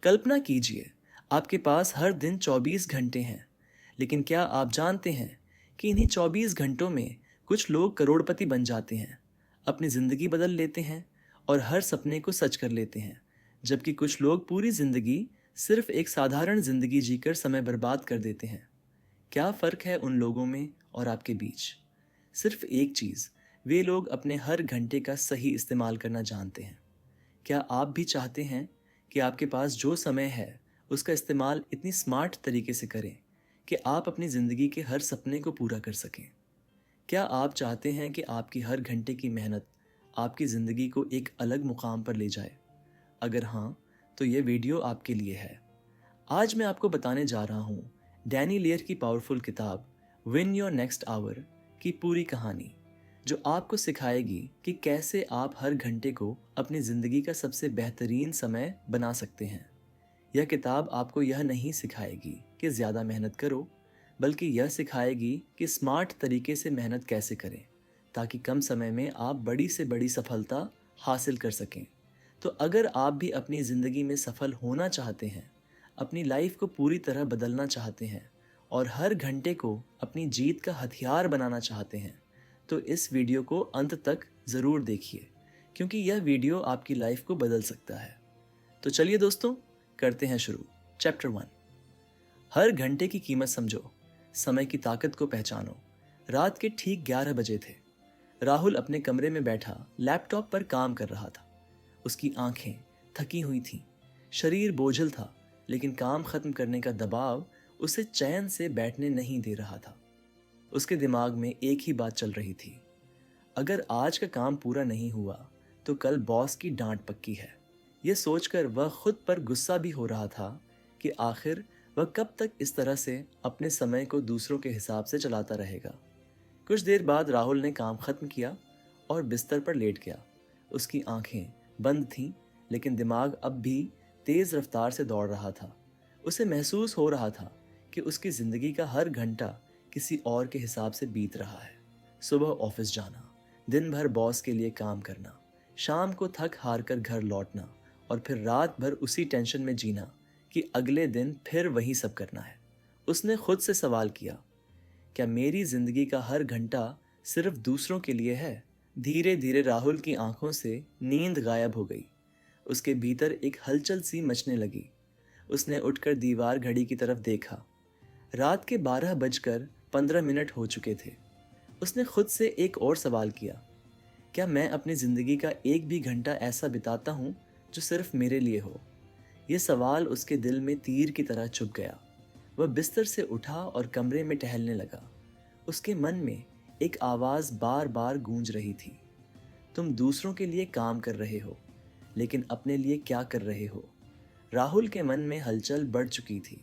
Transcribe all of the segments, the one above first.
कल्पना कीजिए, आपके पास हर दिन 24 घंटे हैं, लेकिन क्या आप जानते हैं कि इन्हीं 24 घंटों में कुछ लोग करोड़पति बन जाते हैं, अपनी ज़िंदगी बदल लेते हैं और हर सपने को सच कर लेते हैं, जबकि कुछ लोग पूरी ज़िंदगी सिर्फ एक साधारण ज़िंदगी जीकर समय बर्बाद कर देते हैं। क्या फ़र्क है उन लोगों में और आपके बीच? सिर्फ एक चीज़, वे लोग अपने हर घंटे का सही इस्तेमाल करना जानते हैं। क्या आप भी चाहते हैं कि आपके पास जो समय है उसका इस्तेमाल इतनी स्मार्ट तरीके से करें कि आप अपनी ज़िंदगी के हर सपने को पूरा कर सकें? क्या आप चाहते हैं कि आपकी हर घंटे की मेहनत आपकी ज़िंदगी को एक अलग मुकाम पर ले जाए? अगर हाँ, तो ये वीडियो आपके लिए है। आज मैं आपको बताने जा रहा हूँ डैनी लेयर की पावरफुल किताब विन योर नेक्स्ट आवर की पूरी कहानी, जो आपको सिखाएगी कि कैसे आप हर घंटे को अपनी ज़िंदगी का सबसे बेहतरीन समय बना सकते हैं। यह किताब आपको यह नहीं सिखाएगी कि ज़्यादा मेहनत करो, बल्कि यह सिखाएगी कि स्मार्ट तरीके से मेहनत कैसे करें, ताकि कम समय में आप बड़ी से बड़ी सफलता हासिल कर सकें। तो अगर आप भी अपनी ज़िंदगी में सफल होना चाहते हैं, अपनी लाइफ को पूरी तरह बदलना चाहते हैं और हर घंटे को अपनी जीत का हथियार बनाना चाहते हैं, तो इस वीडियो को अंत तक ज़रूर देखिए, क्योंकि यह वीडियो आपकी लाइफ को बदल सकता है। तो चलिए दोस्तों, करते हैं शुरू। चैप्टर 1। हर घंटे की कीमत समझो, समय की ताकत को पहचानो। रात के ठीक 11 बजे थे। राहुल अपने कमरे में बैठा लैपटॉप पर काम कर रहा था। उसकी आंखें थकी हुई थीं, शरीर बोझल था, लेकिन काम खत्म करने का दबाव उसे चैन से बैठने नहीं दे रहा था। उसके दिमाग में एक ही बात चल रही थी, अगर आज का काम पूरा नहीं हुआ तो कल बॉस की डांट पक्की है। यह सोचकर वह खुद पर गुस्सा भी हो रहा था कि आखिर वह कब तक इस तरह से अपने समय को दूसरों के हिसाब से चलाता रहेगा। कुछ देर बाद राहुल ने काम खत्म किया और बिस्तर पर लेट गया। उसकी आंखें बंद थीं, लेकिन दिमाग अब भी तेज रफ्तार से दौड़ रहा था। उसे महसूस हो रहा था कि उसकी जिंदगी का हर घंटा किसी और के हिसाब से बीत रहा है। सुबह ऑफिस जाना, दिन भर बॉस के लिए काम करना, शाम को थक हार कर घर लौटना और फिर रात भर उसी टेंशन में जीना कि अगले दिन फिर वही सब करना है। उसने खुद से सवाल किया, क्या मेरी जिंदगी का हर घंटा सिर्फ दूसरों के लिए है? धीरे धीरे राहुल की आंखों से नींद गायब हो गई। उसके भीतर एक हलचल सी मचने लगी। उसने उठकर दीवार घड़ी की तरफ देखा। रात के 12:15 हो चुके थे। उसने खुद से एक और सवाल किया, क्या मैं अपनी जिंदगी का एक भी घंटा ऐसा बिताता हूँ जो सिर्फ मेरे लिए हो? यह सवाल उसके दिल में तीर की तरह चुभ गया। वह बिस्तर से उठा और कमरे में टहलने लगा। उसके मन में एक आवाज बार बार गूंज रही थी, तुम दूसरों के लिए काम कर रहे हो, लेकिन अपने लिए क्या कर रहे हो? राहुल के मन में हलचल बढ़ चुकी थी।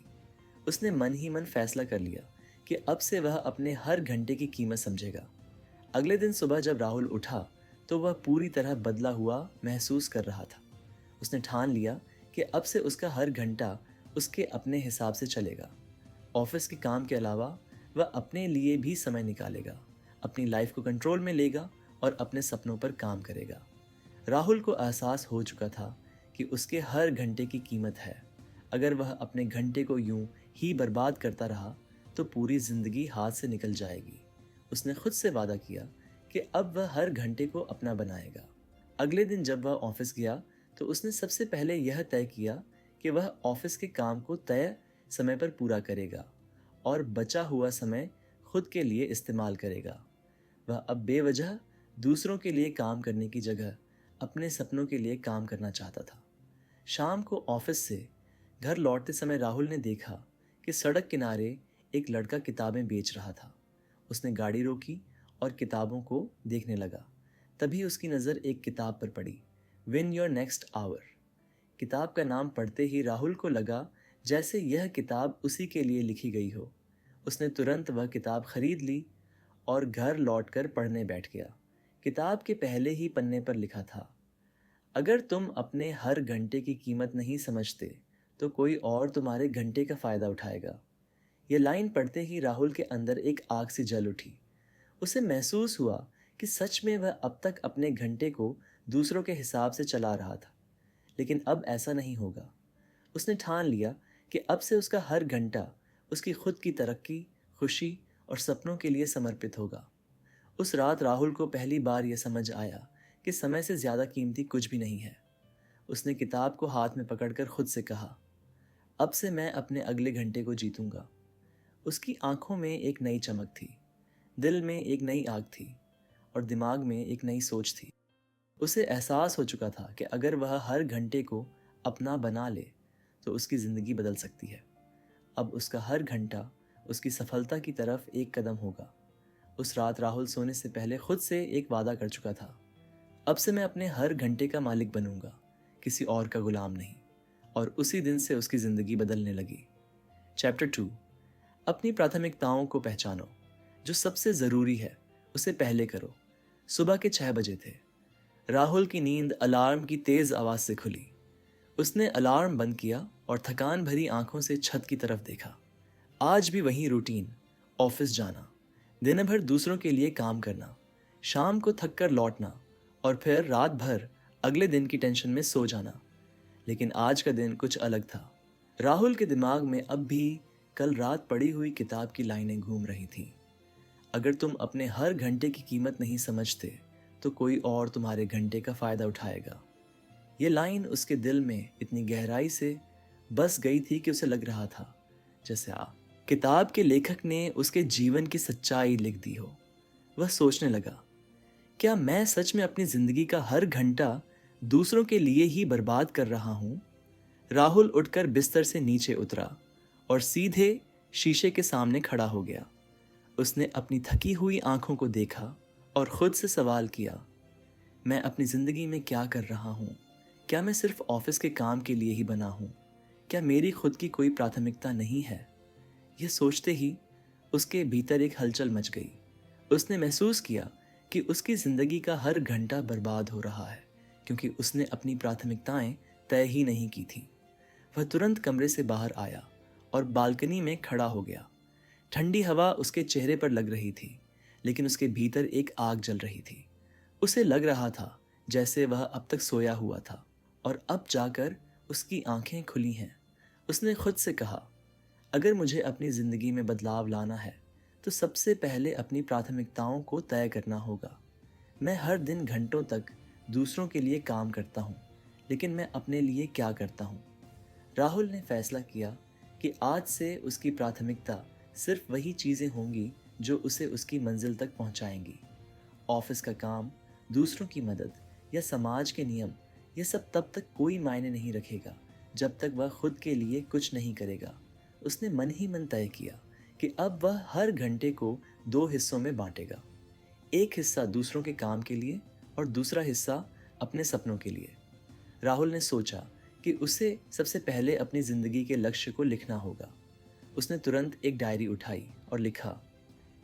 उसने मन ही मन फैसला कर लिया कि अब से वह अपने हर घंटे की कीमत समझेगा। अगले दिन सुबह जब राहुल उठा तो वह पूरी तरह बदला हुआ महसूस कर रहा था। उसने ठान लिया कि अब से उसका हर घंटा उसके अपने हिसाब से चलेगा। ऑफिस के काम के अलावा वह अपने लिए भी समय निकालेगा, अपनी लाइफ को कंट्रोल में लेगा और अपने सपनों पर काम करेगा। राहुल को एहसास हो चुका था कि उसके हर घंटे की कीमत है। अगर वह अपने घंटे को यूं ही बर्बाद करता रहा तो पूरी जिंदगी हाथ से निकल जाएगी। उसने खुद से वादा किया कि अब वह हर घंटे को अपना बनाएगा। अगले दिन जब वह ऑफिस गया तो उसने सबसे पहले यह तय किया कि वह ऑफिस के काम को तय समय पर पूरा करेगा और बचा हुआ समय खुद के लिए इस्तेमाल करेगा। वह अब बेवजह दूसरों के लिए काम करने की जगह अपने सपनों के लिए काम करना चाहता था। शाम को ऑफिस से घर लौटते समय राहुल ने देखा कि सड़क किनारे एक लड़का किताबें बेच रहा था। उसने गाड़ी रोकी और किताबों को देखने लगा। तभी उसकी नज़र एक किताब पर पड़ी, विन योर नेक्स्ट आवर। किताब का नाम पढ़ते ही राहुल को लगा जैसे यह किताब उसी के लिए लिखी गई हो। उसने तुरंत वह किताब खरीद ली और घर लौटकर पढ़ने बैठ गया। किताब के पहले ही पन्ने पर लिखा था, अगर तुम अपने हर घंटे की कीमत नहीं समझते तो कोई और तुम्हारे घंटे का फ़ायदा उठाएगा। यह लाइन पढ़ते ही राहुल के अंदर एक आग सी जल उठी। उसे महसूस हुआ कि सच में वह अब तक अपने घंटे को दूसरों के हिसाब से चला रहा था, लेकिन अब ऐसा नहीं होगा। उसने ठान लिया कि अब से उसका हर घंटा उसकी खुद की तरक्की, खुशी और सपनों के लिए समर्पित होगा। उस रात राहुल को पहली बार यह समझ आया कि समय से ज़्यादा कीमती कुछ भी नहीं है। उसने किताब को हाथ में पकड़कर खुद से कहा, अब से मैं अपने अगले घंटे को जीतूंगा। उसकी आंखों में एक नई चमक थी, दिल में एक नई आग थी और दिमाग में एक नई सोच थी। उसे एहसास हो चुका था कि अगर वह हर घंटे को अपना बना ले तो उसकी ज़िंदगी बदल सकती है। अब उसका हर घंटा उसकी सफलता की तरफ एक कदम होगा। उस रात राहुल सोने से पहले खुद से एक वादा कर चुका था, अब से मैं अपने हर घंटे का मालिक बनूंगा, किसी और का गुलाम नहीं। और उसी दिन से उसकी ज़िंदगी बदलने लगी। चैप्टर 2, अपनी प्राथमिकताओं को पहचानो। जो सबसे ज़रूरी है उसे पहले करो। सुबह के 6 बजे थे। राहुल की नींद अलार्म की तेज़ आवाज़ से खुली। उसने अलार्म बंद किया और थकान भरी आंखों से छत की तरफ देखा। आज भी वही रूटीन, ऑफिस जाना, दिन भर दूसरों के लिए काम करना, शाम को थक कर लौटना और फिर रात भर अगले दिन की टेंशन में सो जाना। लेकिन आज का दिन कुछ अलग था। राहुल के दिमाग में अब भी कल रात पढ़ी हुई किताब की लाइनें घूम रही थीं। अगर तुम अपने हर घंटे की कीमत नहीं समझते तो कोई और तुम्हारे घंटे का फ़ायदा उठाएगा। ये लाइन उसके दिल में इतनी गहराई से बस गई थी कि उसे लग रहा था जैसे किताब के लेखक ने उसके जीवन की सच्चाई लिख दी हो। वह सोचने लगा, क्या मैं सच में अपनी जिंदगी का हर घंटा दूसरों के लिए ही बर्बाद कर रहा हूं? राहुल उठकर बिस्तर से नीचे उतरा और सीधे शीशे के सामने खड़ा हो गया। उसने अपनी थकी हुई आंखों को देखा और खुद से सवाल किया, मैं अपनी जिंदगी में क्या कर रहा हूं? क्या मैं सिर्फ ऑफिस के काम के लिए ही बना हूं? क्या मेरी खुद की कोई प्राथमिकता नहीं है? यह सोचते ही उसके भीतर एक हलचल मच गई। उसने महसूस किया कि उसकी जिंदगी का हर घंटा बर्बाद हो रहा है क्योंकि उसने अपनी प्राथमिकताएं तय ही नहीं की थी। वह तुरंत कमरे से बाहर आया और बालकनी में खड़ा हो गया। ठंडी हवा उसके चेहरे पर लग रही थी, लेकिन उसके भीतर एक आग जल रही थी। उसे लग रहा था जैसे वह अब तक सोया हुआ था और अब जाकर उसकी आंखें खुली हैं। उसने खुद से कहा, अगर मुझे अपनी ज़िंदगी में बदलाव लाना है तो सबसे पहले अपनी प्राथमिकताओं को तय करना होगा। मैं हर दिन घंटों तक दूसरों के लिए काम करता हूँ, लेकिन मैं अपने लिए क्या करता हूँ? राहुल ने फैसला किया कि आज से उसकी प्राथमिकता सिर्फ वही चीज़ें होंगी जो उसे उसकी मंजिल तक पहुँचाएंगी। ऑफिस का काम, दूसरों की मदद या समाज के नियम, ये सब तब तक कोई मायने नहीं रखेगा जब तक वह खुद के लिए कुछ नहीं करेगा। उसने मन ही मन तय किया कि अब वह हर घंटे को 2 हिस्सों में बांटेगा। एक हिस्सा दूसरों के काम के लिए और दूसरा हिस्सा अपने सपनों के लिए। राहुल ने सोचा कि उसे सबसे पहले अपनी ज़िंदगी के लक्ष्य को लिखना होगा। उसने तुरंत एक डायरी उठाई और लिखा,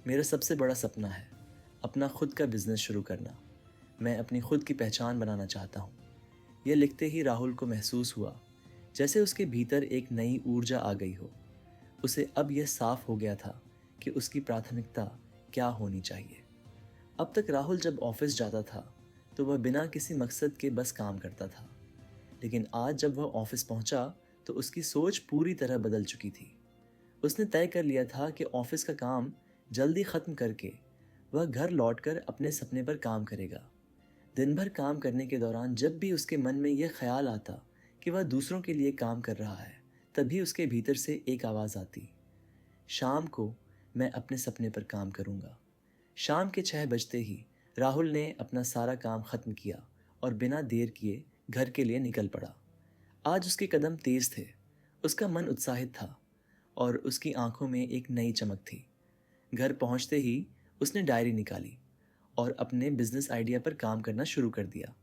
मेरा सबसे बड़ा सपना है अपना खुद का बिजनेस शुरू करना। मैं अपनी खुद की पहचान बनाना चाहता हूँ। यह लिखते ही राहुल को महसूस हुआ जैसे उसके भीतर एक नई ऊर्जा आ गई हो। उसे अब यह साफ हो गया था कि उसकी प्राथमिकता क्या होनी चाहिए। अब तक राहुल जब ऑफिस जाता था तो वह बिना किसी मकसद के बस काम करता था, लेकिन आज जब वह ऑफिस पहुंचा तो उसकी सोच पूरी तरह बदल चुकी थी। उसने तय कर लिया था कि ऑफिस का काम जल्दी ख़त्म करके वह घर लौटकर अपने सपने पर काम करेगा। दिन भर काम करने के दौरान जब भी उसके मन में यह ख्याल आता कि वह दूसरों के लिए काम कर रहा है, तभी उसके भीतर से एक आवाज़ आती, शाम को मैं अपने सपने पर काम करूँगा। शाम के 6 बजते ही राहुल ने अपना सारा काम ख़त्म किया और बिना देर किए घर के लिए निकल पड़ा। आज उसके कदम तेज़ थे, उसका मन उत्साहित था और उसकी आंखों में एक नई चमक थी। घर पहुंचते ही उसने डायरी निकाली और अपने बिजनेस आइडिया पर काम करना शुरू कर दिया।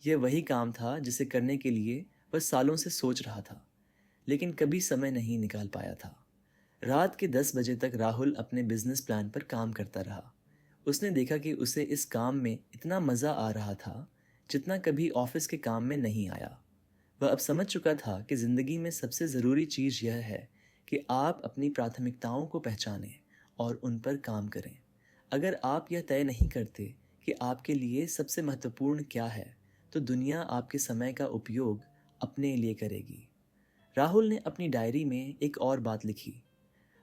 यह वही काम था जिसे करने के लिए वह सालों से सोच रहा था, लेकिन कभी समय नहीं निकाल पाया था। रात के 10 बजे तक राहुल अपने बिजनेस प्लान पर काम करता रहा। उसने देखा कि उसे इस काम में इतना मज़ा आ रहा था जितना कभी ऑफिस के काम में नहीं आया। वह अब समझ चुका था कि ज़िंदगी में सबसे ज़रूरी चीज़ यह है कि आप अपनी प्राथमिकताओं को पहचानें और उन पर काम करें। अगर आप यह तय नहीं करते कि आपके लिए सबसे महत्वपूर्ण क्या है, तो दुनिया आपके समय का उपयोग अपने लिए करेगी। राहुल ने अपनी डायरी में एक और बात लिखी।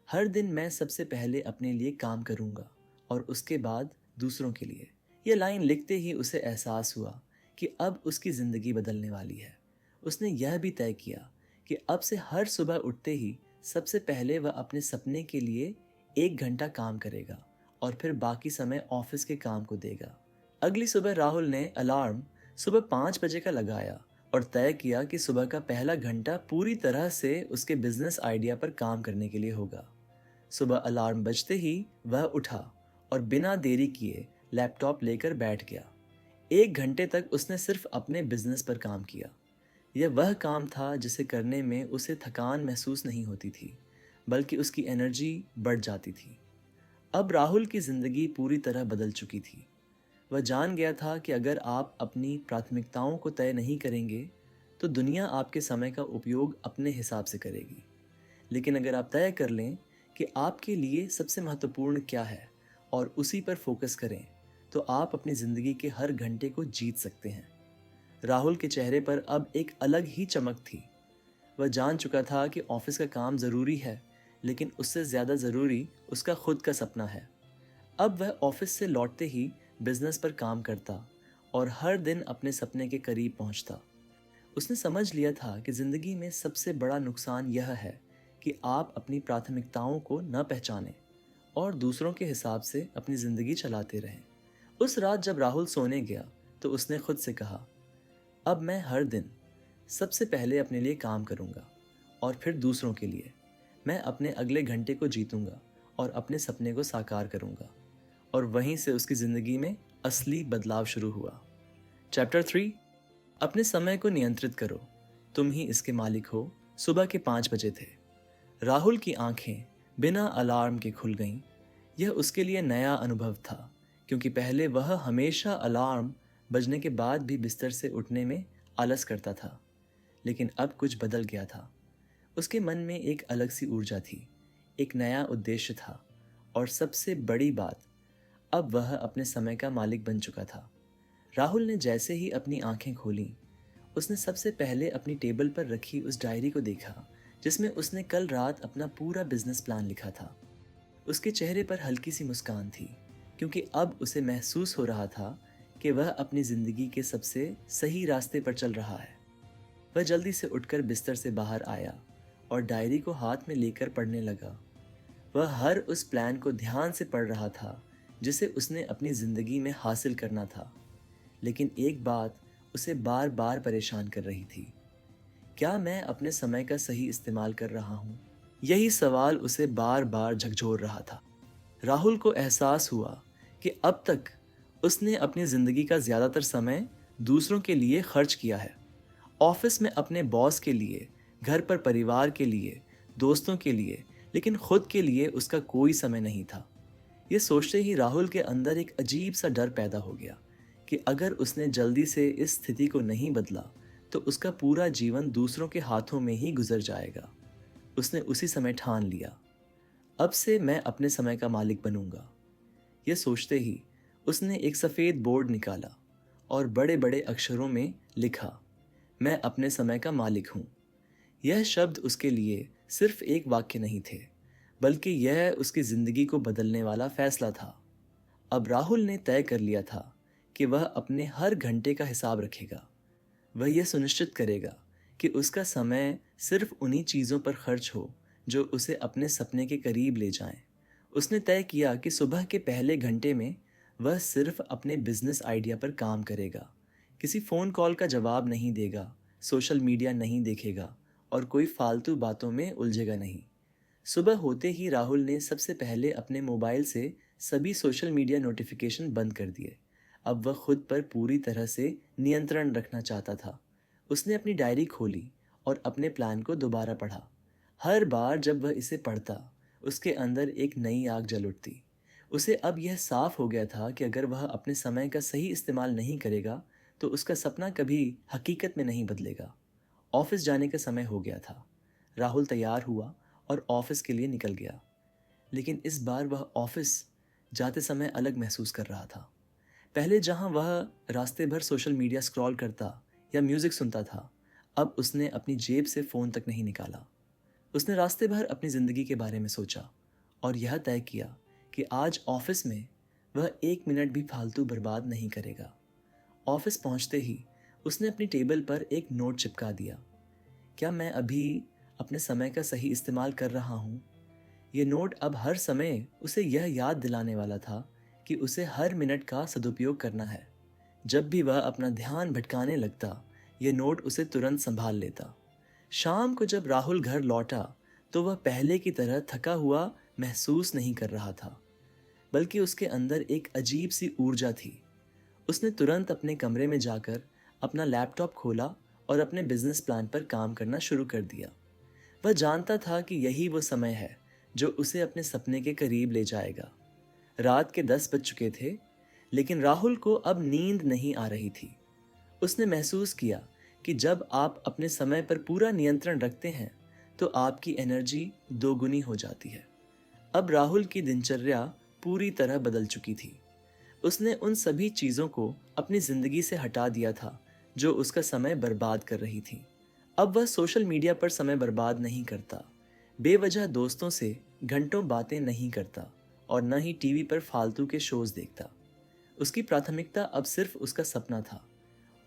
हर दिन मैं सबसे पहले अपने लिए काम करूंगा और उसके बाद दूसरों के लिए। यह लाइन लिखते ही उसे एहसास हुआ कि अब उसकी ज़िंदगी बदलने वाली है। उसने यह भी तय किया कि अब से हर सुबह उठते ही सबसे पहले वह अपने सपने के लिए 1 घंटा काम करेगा और फिर बाकी समय ऑफिस के काम को देगा। अगली सुबह राहुल ने अलार्म सुबह 5 बजे का लगाया और तय किया कि सुबह का पहला घंटा पूरी तरह से उसके बिजनेस आइडिया पर काम करने के लिए होगा। सुबह अलार्म बजते ही वह उठा और बिना देरी किए लैपटॉप लेकर बैठ गया। 1 घंटे तक उसने सिर्फ अपने बिजनेस पर काम किया। यह वह काम था जिसे करने में उसे थकान महसूस नहीं होती थी, बल्कि उसकी एनर्जी बढ़ जाती थी। अब राहुल की ज़िंदगी पूरी तरह बदल चुकी थी। वह जान गया था कि अगर आप अपनी प्राथमिकताओं को तय नहीं करेंगे, तो दुनिया आपके समय का उपयोग अपने हिसाब से करेगी। लेकिन अगर आप तय कर लें कि आपके लिए सबसे महत्वपूर्ण क्या है और उसी पर फोकस करें, तो आप अपनी ज़िंदगी के हर घंटे को जीत सकते हैं। राहुल के चेहरे पर अब एक अलग ही चमक थी। वह जान चुका था कि ऑफिस का काम ज़रूरी है, लेकिन उससे ज़्यादा ज़रूरी उसका खुद का सपना है। अब वह ऑफिस से लौटते ही बिजनेस पर काम करता और हर दिन अपने सपने के करीब पहुंचता। उसने समझ लिया था कि ज़िंदगी में सबसे बड़ा नुकसान यह है कि आप अपनी प्राथमिकताओं को न पहचानें और दूसरों के हिसाब से अपनी ज़िंदगी चलाते रहें। उस रात जब राहुल सोने गया तो उसने खुद से कहा, अब मैं हर दिन सबसे पहले अपने लिए काम करूंगा और फिर दूसरों के लिए। मैं अपने अगले घंटे को जीतूंगा और अपने सपने को साकार करूंगा। और वहीं से उसकी ज़िंदगी में असली बदलाव शुरू हुआ। चैप्टर 3, अपने समय को नियंत्रित करो, तुम ही इसके मालिक हो। सुबह के 5 बजे थे। राहुल की आंखें बिना अलार्म के खुल गईं। यह उसके लिए नया अनुभव था, क्योंकि पहले वह हमेशा अलार्म बजने के बाद भी बिस्तर से उठने में आलस करता था। लेकिन अब कुछ बदल गया था। उसके मन में एक अलग सी ऊर्जा थी, एक नया उद्देश्य था और सबसे बड़ी बात, अब वह अपने समय का मालिक बन चुका था। राहुल ने जैसे ही अपनी आंखें खोलीं, उसने सबसे पहले अपनी टेबल पर रखी उस डायरी को देखा जिसमें उसने कल रात अपना पूरा बिजनेस प्लान लिखा था। उसके चेहरे पर हल्की सी मुस्कान थी, क्योंकि अब उसे महसूस हो रहा था कि वह अपनी ज़िंदगी के सबसे सही रास्ते पर चल रहा है। वह जल्दी से उठकर बिस्तर से बाहर आया और डायरी को हाथ में लेकर पढ़ने लगा। वह हर उस प्लान को ध्यान से पढ़ रहा था जिसे उसने अपनी ज़िंदगी में हासिल करना था। लेकिन एक बात उसे बार बार परेशान कर रही थी, क्या मैं अपने समय का सही इस्तेमाल कर रहा हूँ? यही सवाल उसे बार बार झकझोर रहा था। राहुल को एहसास हुआ कि अब तक उसने अपनी ज़िंदगी का ज़्यादातर समय दूसरों के लिए खर्च किया है। ऑफिस में अपने बॉस के लिए, घर पर परिवार के लिए, दोस्तों के लिए, लेकिन खुद के लिए उसका कोई समय नहीं था। ये सोचते ही राहुल के अंदर एक अजीब सा डर पैदा हो गया कि अगर उसने जल्दी से इस स्थिति को नहीं बदला तो उसका पूरा जीवन दूसरों के हाथों में ही गुजर जाएगा। उसने उसी समय ठान लिया, अब से मैं अपने समय का मालिक बनूंगा। यह सोचते ही उसने एक सफ़ेद बोर्ड निकाला और बड़े बड़े अक्षरों में लिखा, मैं अपने समय का मालिक हूँ। यह शब्द उसके लिए सिर्फ एक वाक्य नहीं थे, बल्कि यह उसकी ज़िंदगी को बदलने वाला फैसला था। अब राहुल ने तय कर लिया था कि वह अपने हर घंटे का हिसाब रखेगा। वह यह सुनिश्चित करेगा कि उसका समय सिर्फ उन्हीं चीज़ों पर खर्च हो जो उसे अपने सपने के करीब ले जाएं। उसने तय किया कि सुबह के पहले घंटे में वह सिर्फ अपने बिजनेस आइडिया पर काम करेगा, किसी फ़ोन कॉल का जवाब नहीं देगा, सोशल मीडिया नहीं देखेगा और कोई फालतू बातों में उलझेगा नहीं। सुबह होते ही राहुल ने सबसे पहले अपने मोबाइल से सभी सोशल मीडिया नोटिफिकेशन बंद कर दिए। अब वह खुद पर पूरी तरह से नियंत्रण रखना चाहता था। उसने अपनी डायरी खोली और अपने प्लान को दोबारा पढ़ा। हर बार जब वह इसे पढ़ता, उसके अंदर एक नई आग जल उठती। उसे अब यह साफ हो गया था कि अगर वह अपने समय का सही इस्तेमाल नहीं करेगा तो उसका सपना कभी हकीकत में नहीं बदलेगा। ऑफिस जाने का समय हो गया था। राहुल तैयार हुआ और ऑफिस के लिए निकल गया। लेकिन इस बार वह ऑफिस जाते समय अलग महसूस कर रहा था। पहले जहां वह रास्ते भर सोशल मीडिया स्क्रॉल करता या म्यूज़िक सुनता था, अब उसने अपनी जेब से फ़ोन तक नहीं निकाला। उसने रास्ते भर अपनी ज़िंदगी के बारे में सोचा और यह तय किया कि आज ऑफिस में वह 1 मिनट भी फालतू बर्बाद नहीं करेगा। ऑफिस पहुंचते ही उसने अपनी टेबल पर एक नोट चिपका दिया। क्या मैं अभी अपने समय का सही इस्तेमाल कर रहा हूँ? ये नोट अब हर समय उसे यह याद दिलाने वाला था कि उसे हर मिनट का सदुपयोग करना है। जब भी वह अपना ध्यान भटकाने लगता, यह नोट उसे तुरंत संभाल लेता। शाम को जब राहुल घर लौटा तो वह पहले की तरह थका हुआ महसूस नहीं कर रहा था, बल्कि उसके अंदर एक अजीब सी ऊर्जा थी। उसने तुरंत अपने कमरे में जाकर अपना लैपटॉप खोला और अपने बिजनेस प्लान पर काम करना शुरू कर दिया। वह जानता था कि यही वो समय है जो उसे अपने सपने के करीब ले जाएगा। रात के 10 बज चुके थे, लेकिन राहुल को अब नींद नहीं आ रही थी। उसने महसूस किया कि जब आप अपने समय पर पूरा नियंत्रण रखते हैं तो आपकी एनर्जी दोगुनी हो जाती है। अब राहुल की दिनचर्या पूरी तरह बदल चुकी थी। उसने उन सभी चीज़ों को अपनी ज़िंदगी से हटा दिया था जो उसका समय बर्बाद कर रही थी। अब वह सोशल मीडिया पर समय बर्बाद नहीं करता, बेवजह दोस्तों से घंटों बातें नहीं करता और न ही टीवी पर फालतू के शोज देखता। उसकी प्राथमिकता अब सिर्फ उसका सपना था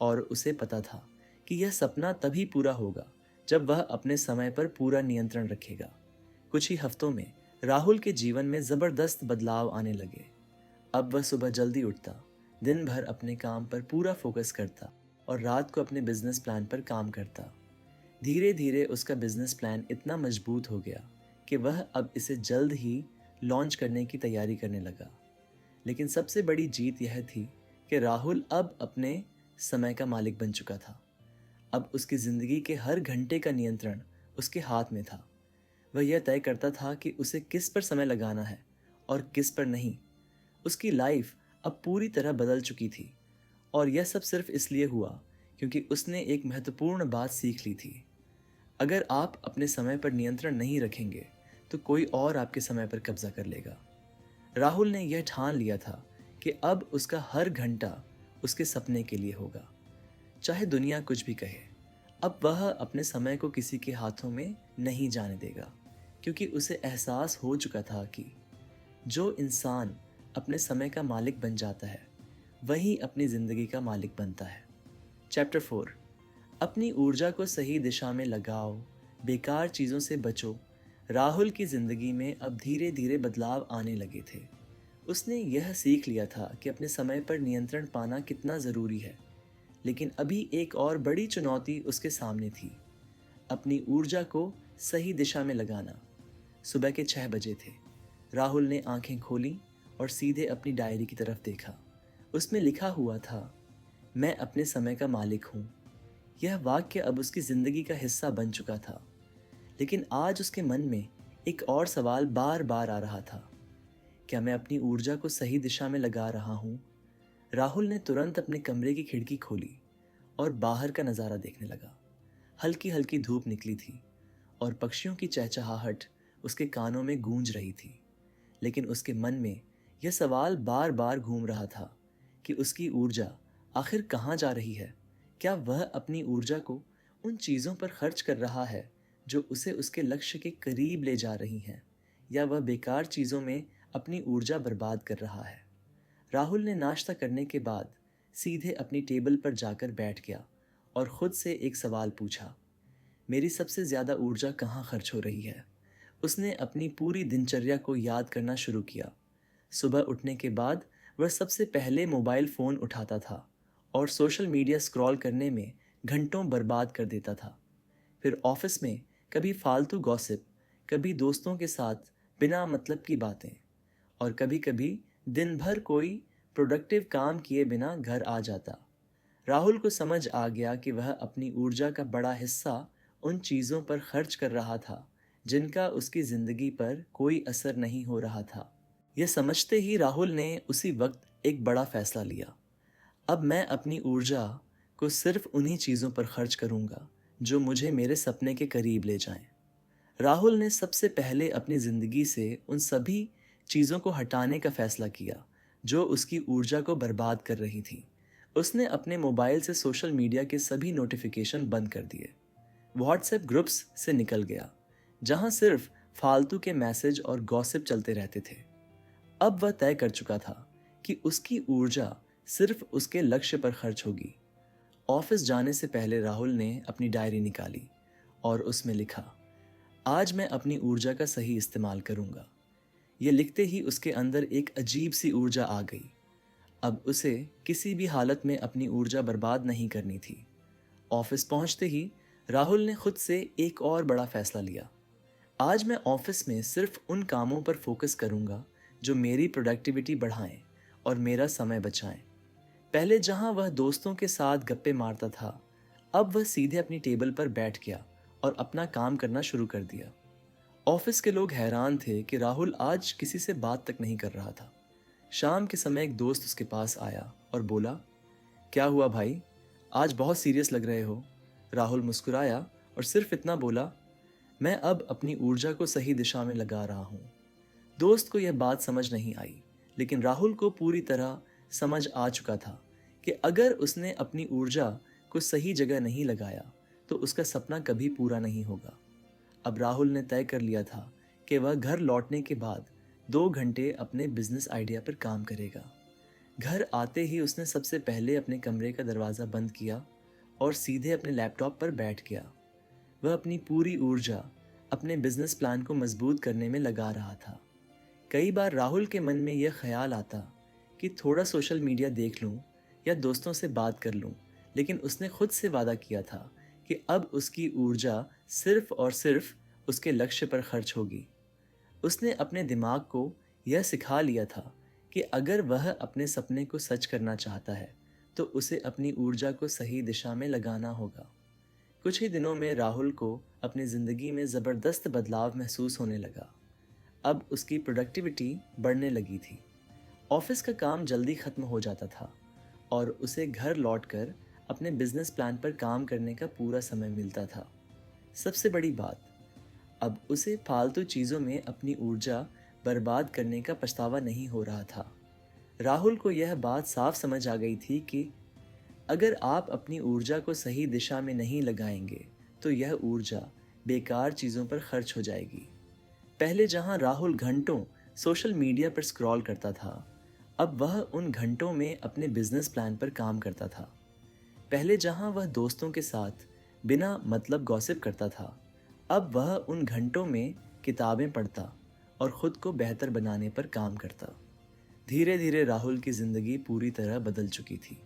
और उसे पता था कि यह सपना तभी पूरा होगा जब वह अपने समय पर पूरा नियंत्रण रखेगा। कुछ ही हफ्तों में राहुल के जीवन में ज़बरदस्त बदलाव आने लगे। अब वह सुबह जल्दी उठता, दिन भर अपने काम पर पूरा फोकस करता और रात को अपने बिजनेस प्लान पर काम करता। धीरे धीरे उसका बिजनेस प्लान इतना मजबूत हो गया कि वह अब इसे जल्द ही लॉन्च करने की तैयारी करने लगा। लेकिन सबसे बड़ी जीत यह थी कि राहुल अब अपने समय का मालिक बन चुका था। अब उसकी ज़िंदगी के हर घंटे का नियंत्रण उसके हाथ में था। वह यह तय करता था कि उसे किस पर समय लगाना है और किस पर नहीं। उसकी लाइफ अब पूरी तरह बदल चुकी थी और यह सब सिर्फ इसलिए हुआ क्योंकि उसने एक महत्वपूर्ण बात सीख ली थी। अगर आप अपने समय पर नियंत्रण नहीं रखेंगे तो कोई और आपके समय पर कब्जा कर लेगा। राहुल ने यह ठान लिया था कि अब उसका हर घंटा उसके सपने के लिए होगा, चाहे दुनिया कुछ भी कहे। अब वह अपने समय को किसी के हाथों में नहीं जाने देगा, क्योंकि उसे एहसास हो चुका था कि जो इंसान अपने समय का मालिक बन जाता है वही अपनी ज़िंदगी का मालिक बनता है। चैप्टर 4, अपनी ऊर्जा को सही दिशा में लगाओ, बेकार चीज़ों से बचो। राहुल की ज़िंदगी में अब धीरे धीरे बदलाव आने लगे थे। उसने यह सीख लिया था कि अपने समय पर नियंत्रण पाना कितना ज़रूरी है। लेकिन अभी एक और बड़ी चुनौती उसके सामने थी, अपनी ऊर्जा को सही दिशा में लगाना। सुबह के 6 बजे थे। राहुल ने आंखें खोली और सीधे अपनी डायरी की तरफ देखा। उसमें लिखा हुआ था, मैं अपने समय का मालिक हूँ। यह वाक्य अब उसकी ज़िंदगी का हिस्सा बन चुका था। लेकिन आज उसके मन में एक और सवाल बार बार आ रहा था, क्या मैं अपनी ऊर्जा को सही दिशा में लगा रहा हूँ? राहुल ने तुरंत अपने कमरे की खिड़की खोली और बाहर का नज़ारा देखने लगा। हल्की हल्की धूप निकली थी और पक्षियों की चहचहाहट उसके कानों में गूंज रही थी। लेकिन उसके मन में यह सवाल बार बार घूम रहा था कि उसकी ऊर्जा आखिर कहाँ जा रही है। क्या वह अपनी ऊर्जा को उन चीज़ों पर खर्च कर रहा है जो उसे उसके लक्ष्य के करीब ले जा रही हैं, या वह बेकार चीज़ों में अपनी ऊर्जा बर्बाद कर रहा है। राहुल ने नाश्ता करने के बाद सीधे अपनी टेबल पर जाकर बैठ गया और ख़ुद से एक सवाल पूछा, मेरी सबसे ज़्यादा ऊर्जा कहाँ खर्च हो रही है? उसने अपनी पूरी दिनचर्या को याद करना शुरू किया। सुबह उठने के बाद वह सबसे पहले मोबाइल फ़ोन उठाता था और सोशल मीडिया स्क्रॉल करने में घंटों बर्बाद कर देता था। फिर ऑफिस में कभी फालतू गॉसिप, कभी दोस्तों के साथ बिना मतलब की बातें और कभी कभी दिन भर कोई प्रोडक्टिव काम किए बिना घर आ जाता। राहुल को समझ आ गया कि वह अपनी ऊर्जा का बड़ा हिस्सा उन चीज़ों पर खर्च कर रहा था जिनका उसकी ज़िंदगी पर कोई असर नहीं हो रहा था। यह समझते ही राहुल ने उसी वक्त एक बड़ा फैसला लिया, अब मैं अपनी ऊर्जा को सिर्फ उन्हीं चीज़ों पर खर्च करूंगा जो मुझे मेरे सपने के करीब ले जाएं। राहुल ने सबसे पहले अपनी ज़िंदगी से उन सभी चीज़ों को हटाने का फैसला किया जो उसकी ऊर्जा को बर्बाद कर रही थी। उसने अपने मोबाइल से सोशल मीडिया के सभी नोटिफिकेशन बंद कर दिए व्हाट्सएप ग्रुप्स से निकल गया जहां सिर्फ फालतू के मैसेज और गॉसिप चलते रहते थे। अब वह तय कर चुका था कि उसकी ऊर्जा सिर्फ उसके लक्ष्य पर खर्च होगी। ऑफिस जाने से पहले राहुल ने अपनी डायरी निकाली और उसमें लिखा, आज मैं अपनी ऊर्जा का सही इस्तेमाल करूंगा। ये लिखते ही उसके अंदर एक अजीब सी ऊर्जा आ गई। अब उसे किसी भी हालत में अपनी ऊर्जा बर्बाद नहीं करनी थी। ऑफिस पहुंचते ही राहुल ने खुद से एक और बड़ा फैसला लिया। आज मैं ऑफिस में सिर्फ उन कामों पर फोकस करूंगा जो मेरी प्रोडक्टिविटी बढ़ाएं और मेरा समय बचाएं। पहले जहां वह दोस्तों के साथ गप्पे मारता था, अब वह सीधे अपनी टेबल पर बैठ गया और अपना काम करना शुरू कर दिया। ऑफिस के लोग हैरान थे कि राहुल आज किसी से बात तक नहीं कर रहा था। शाम के समय एक दोस्त उसके पास आया और बोला, क्या हुआ भाई, आज बहुत सीरियस लग रहे हो। राहुल मुस्कुराया और सिर्फ इतना बोला, मैं अब अपनी ऊर्जा को सही दिशा में लगा रहा हूँ। दोस्त को यह बात समझ नहीं आई, लेकिन राहुल को पूरी तरह समझ आ चुका था कि अगर उसने अपनी ऊर्जा को सही जगह नहीं लगाया तो उसका सपना कभी पूरा नहीं होगा। अब राहुल ने तय कर लिया था कि वह घर लौटने के बाद 2 घंटे अपने बिजनेस आइडिया पर काम करेगा। घर आते ही उसने सबसे पहले अपने कमरे का दरवाज़ा बंद किया और सीधे अपने लैपटॉप पर बैठ गया। वह अपनी पूरी ऊर्जा अपने बिजनेस प्लान को मजबूत करने में लगा रहा था। कई बार राहुल के मन में यह ख्याल आता कि थोड़ा सोशल मीडिया देख लूं या दोस्तों से बात कर लूं, लेकिन उसने खुद से वादा किया था कि अब उसकी ऊर्जा सिर्फ और सिर्फ उसके लक्ष्य पर खर्च होगी। उसने अपने दिमाग को यह सिखा लिया था कि अगर वह अपने सपने को सच करना चाहता है तो उसे अपनी ऊर्जा को सही दिशा में लगाना होगा। कुछ ही दिनों में राहुल को अपनी ज़िंदगी में ज़बरदस्त बदलाव महसूस होने लगा। अब उसकी प्रोडक्टिविटी बढ़ने लगी थी। ऑफिस का काम जल्दी ख़त्म हो जाता था और उसे घर लौटकर अपने बिजनेस प्लान पर काम करने का पूरा समय मिलता था। सबसे बड़ी बात, अब उसे फालतू चीज़ों में अपनी ऊर्जा बर्बाद करने का पछतावा नहीं हो रहा था। राहुल को यह बात साफ समझ आ गई थी कि अगर आप अपनी ऊर्जा को सही दिशा में नहीं लगाएंगे तो यह ऊर्जा बेकार चीज़ों पर खर्च हो जाएगी। पहले जहां राहुल घंटों सोशल मीडिया पर स्क्रॉल करता था, अब वह उन घंटों में अपने बिजनेस प्लान पर काम करता था। पहले जहां वह दोस्तों के साथ बिना मतलब गॉसिप करता था, अब वह उन घंटों में किताबें पढ़ता और ख़ुद को बेहतर बनाने पर काम करता। धीरे धीरे राहुल की ज़िंदगी पूरी तरह बदल चुकी थी।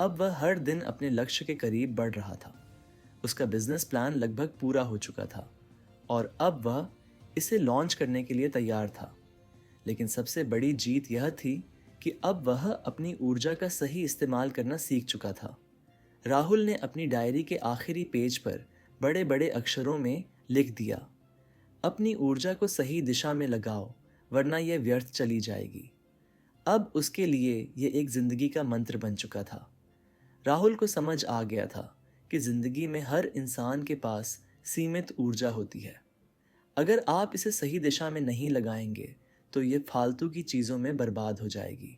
अब वह हर दिन अपने लक्ष्य के करीब बढ़ रहा था। उसका बिजनेस प्लान लगभग पूरा हो चुका था और अब वह इसे लॉन्च करने के लिए तैयार था। लेकिन सबसे बड़ी जीत यह थी कि अब वह अपनी ऊर्जा का सही इस्तेमाल करना सीख चुका था। राहुल ने अपनी डायरी के आखिरी पेज पर बड़े बड़े अक्षरों में लिख दिया, अपनी ऊर्जा को सही दिशा में लगाओ वरना यह व्यर्थ चली जाएगी। अब उसके लिए यह एक जिंदगी का मंत्र बन चुका था। राहुल को समझ आ गया था कि जिंदगी में हर इंसान के पास सीमित ऊर्जा होती है। अगर आप इसे सही दिशा में नहीं लगाएंगे तो ये फालतू की चीज़ों में बर्बाद हो जाएगी,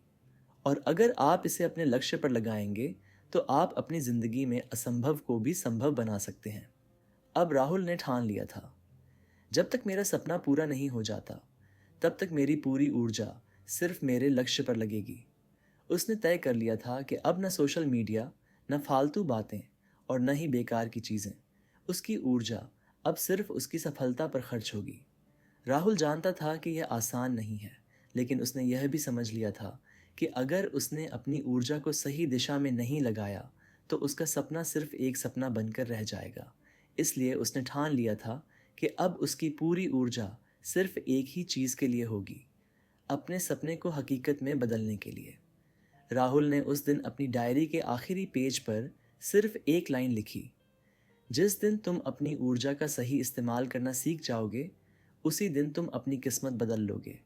और अगर आप इसे अपने लक्ष्य पर लगाएंगे तो आप अपनी ज़िंदगी में असंभव को भी संभव बना सकते हैं। अब राहुल ने ठान लिया था, जब तक मेरा सपना पूरा नहीं हो जाता तब तक मेरी पूरी ऊर्जा सिर्फ मेरे लक्ष्य पर लगेगी। उसने तय कर लिया था कि अब न सोशल मीडिया, न फालतू बातें और न ही बेकार की चीज़ें। उसकी ऊर्जा अब सिर्फ उसकी सफलता पर खर्च होगी। राहुल जानता था कि यह आसान नहीं है, लेकिन उसने यह भी समझ लिया था कि अगर उसने अपनी ऊर्जा को सही दिशा में नहीं लगाया तो उसका सपना सिर्फ एक सपना बनकर रह जाएगा। इसलिए उसने ठान लिया था कि अब उसकी पूरी ऊर्जा सिर्फ एक ही चीज़ के लिए होगी, अपने सपने को हकीकत में बदलने के लिए। राहुल ने उस दिन अपनी डायरी के आखिरी पेज पर सिर्फ एक लाइन लिखी, जिस दिन तुम अपनी ऊर्जा का सही इस्तेमाल करना सीख जाओगे उसी दिन तुम अपनी किस्मत बदल लोगे।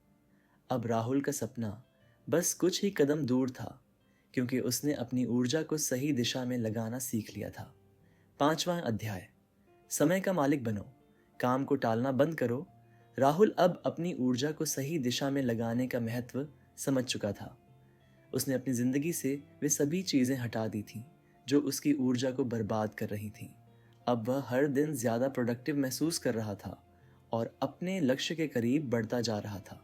अब राहुल का सपना बस कुछ ही कदम दूर था, क्योंकि उसने अपनी ऊर्जा को सही दिशा में लगाना सीख लिया था। 5वां अध्याय, समय का मालिक बनो, काम को टालना बंद करो। राहुल अब अपनी ऊर्जा को सही दिशा में लगाने का महत्व समझ चुका था। उसने अपनी ज़िंदगी से वे सभी चीज़ें हटा दी थीं जो उसकी ऊर्जा को बर्बाद कर रही थीं। अब वह हर दिन ज़्यादा प्रोडक्टिव महसूस कर रहा था और अपने लक्ष्य के करीब बढ़ता जा रहा था।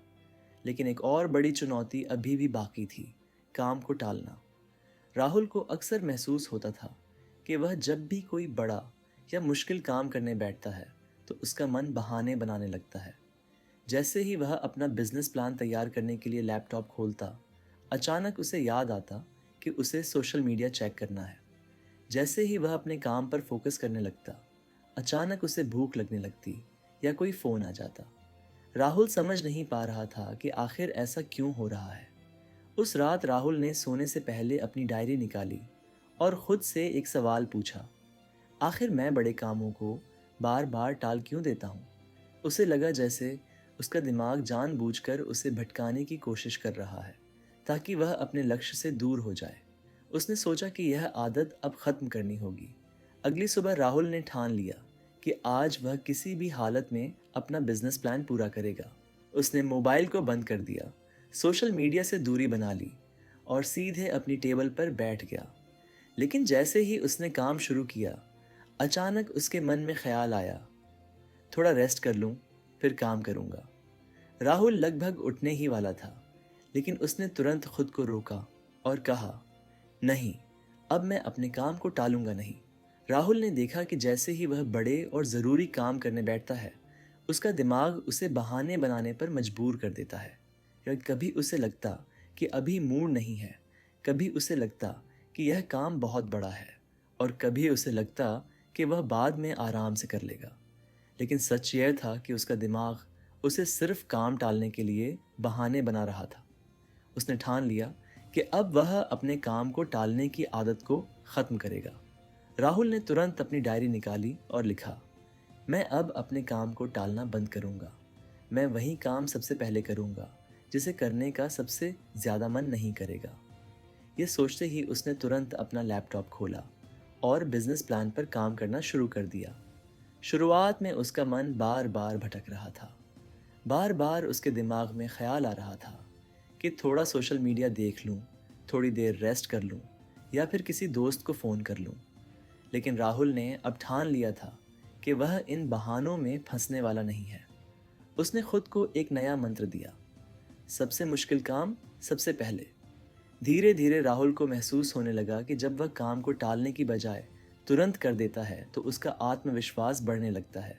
लेकिन एक और बड़ी चुनौती अभी भी बाकी थी, काम को टालना। राहुल को अक्सर महसूस होता था कि वह जब भी कोई बड़ा या मुश्किल काम करने बैठता है तो उसका मन बहाने बनाने लगता है। जैसे ही वह अपना बिजनेस प्लान तैयार करने के लिए लैपटॉप खोलता, अचानक उसे याद आता कि उसे सोशल मीडिया चेक करना है। जैसे ही वह अपने काम पर फोकस करने लगता, अचानक उसे भूख लगने लगती या कोई फ़ोन आ जाता। राहुल समझ नहीं पा रहा था कि आखिर ऐसा क्यों हो रहा है। उस रात राहुल ने सोने से पहले अपनी डायरी निकाली और खुद से एक सवाल पूछा, आखिर मैं बड़े कामों को बार बार टाल क्यों देता हूँ। उसे लगा जैसे उसका दिमाग जानबूझकर उसे भटकाने की कोशिश कर रहा है ताकि वह अपने लक्ष्य से दूर हो जाए। उसने सोचा कि यह आदत अब ख़त्म करनी होगी। अगली सुबह राहुल ने ठान लिया कि आज वह किसी भी हालत में अपना बिजनेस प्लान पूरा करेगा। उसने मोबाइल को बंद कर दिया, सोशल मीडिया से दूरी बना ली और सीधे अपनी टेबल पर बैठ गया। लेकिन जैसे ही उसने काम शुरू किया, अचानक उसके मन में ख्याल आया, थोड़ा रेस्ट कर लूं, फिर काम करूंगा। राहुल लगभग उठने ही वाला था, लेकिन उसने तुरंत खुद को रोका और कहा, नहीं, अब मैं अपने काम को टालूंगा नहीं। राहुल ने देखा कि जैसे ही वह बड़े और ज़रूरी काम करने बैठता है, उसका दिमाग उसे बहाने बनाने पर मजबूर कर देता है। या कभी उसे लगता कि अभी मूड नहीं है, कभी उसे लगता कि यह काम बहुत बड़ा है और कभी उसे लगता कि वह बाद में आराम से कर लेगा। लेकिन सच यह था कि उसका दिमाग उसे सिर्फ काम टालने के लिए बहाने बना रहा था। उसने ठान लिया कि अब वह अपने काम को टालने की आदत को ख़त्म करेगा। राहुल ने तुरंत अपनी डायरी निकाली और लिखा, मैं अब अपने काम को टालना बंद करूंगा। मैं वही काम सबसे पहले करूंगा जिसे करने का सबसे ज़्यादा मन नहीं करेगा। ये सोचते ही उसने तुरंत अपना लैपटॉप खोला और बिजनेस प्लान पर काम करना शुरू कर दिया। शुरुआत में उसका मन बार बार भटक रहा था। बार बार उसके दिमाग में ख्याल आ रहा था कि थोड़ा सोशल मीडिया देख लूं, थोड़ी देर रेस्ट कर लूं या फिर किसी दोस्त को फ़ोन कर लूं। लेकिन राहुल ने अब ठान लिया था कि वह इन बहानों में फंसने वाला नहीं है। उसने खुद को एक नया मंत्र दिया, सबसे मुश्किल काम सबसे पहले। धीरे धीरे राहुल को महसूस होने लगा कि जब वह काम को टालने की बजाय तुरंत कर देता है तो उसका आत्मविश्वास बढ़ने लगता है।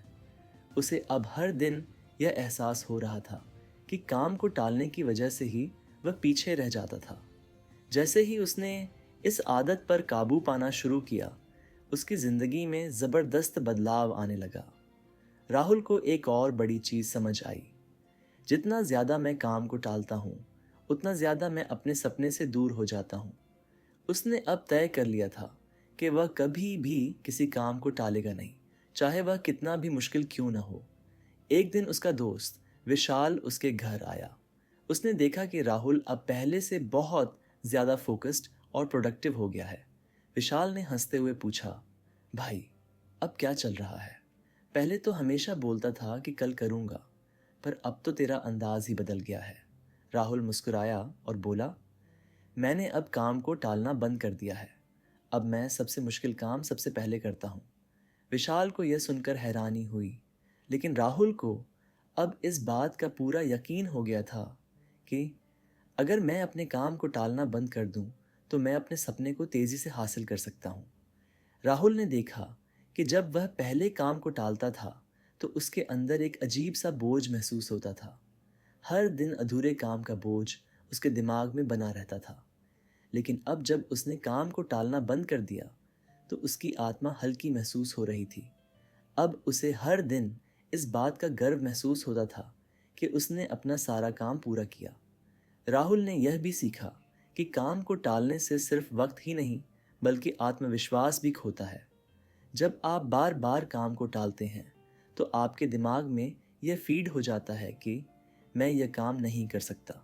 उसे अब हर दिन यह एहसास हो रहा था कि काम को टालने की वजह से ही वह पीछे रह जाता था। जैसे ही उसने इस आदत पर काबू पाना शुरू किया, उसकी ज़िंदगी में ज़बरदस्त बदलाव आने लगा। राहुल को एक और बड़ी चीज़ समझ आई, जितना ज़्यादा मैं काम को टालता हूँ, उतना ज़्यादा मैं अपने सपने से दूर हो जाता हूँ। उसने अब तय कर लिया था कि वह कभी भी किसी काम को टालेगा नहीं, चाहे वह कितना भी मुश्किल क्यों ना हो। एक दिन उसका दोस्त विशाल उसके घर आया। उसने देखा कि राहुल अब पहले से बहुत ज़्यादा फोकस्ड और प्रोडक्टिव हो गया है। विशाल ने हंसते हुए पूछा, भाई, अब क्या चल रहा है? पहले तो हमेशा बोलता था कि कल करूँगा, पर अब तो तेरा अंदाज ही बदल गया है। राहुल मुस्कुराया और बोला, मैंने अब काम को टालना बंद कर दिया है। अब मैं सबसे मुश्किल काम सबसे पहले करता हूँ। विशाल को यह सुनकर हैरानी हुई, लेकिन राहुल को अब इस बात का पूरा यकीन हो गया था कि अगर मैं अपने काम को टालना बंद कर दूं, तो मैं अपने सपने को तेज़ी से हासिल कर सकता हूँ। राहुल ने देखा कि जब वह पहले काम को टालता था, तो उसके अंदर एक अजीब सा बोझ महसूस होता था। हर दिन अधूरे काम का बोझ उसके दिमाग में बना रहता था। लेकिन अब जब उसने काम को टालना बंद कर दिया, तो उसकी आत्मा हल्की महसूस हो रही थी। अब उसे हर दिन इस बात का गर्व महसूस होता था कि उसने अपना सारा काम पूरा किया। राहुल ने यह भी सीखा कि काम को टालने से सिर्फ वक्त ही नहीं, बल्कि आत्मविश्वास भी खोता है। जब आप बार बार काम को टालते हैं, तो आपके दिमाग में यह फीड हो जाता है कि मैं यह काम नहीं कर सकता।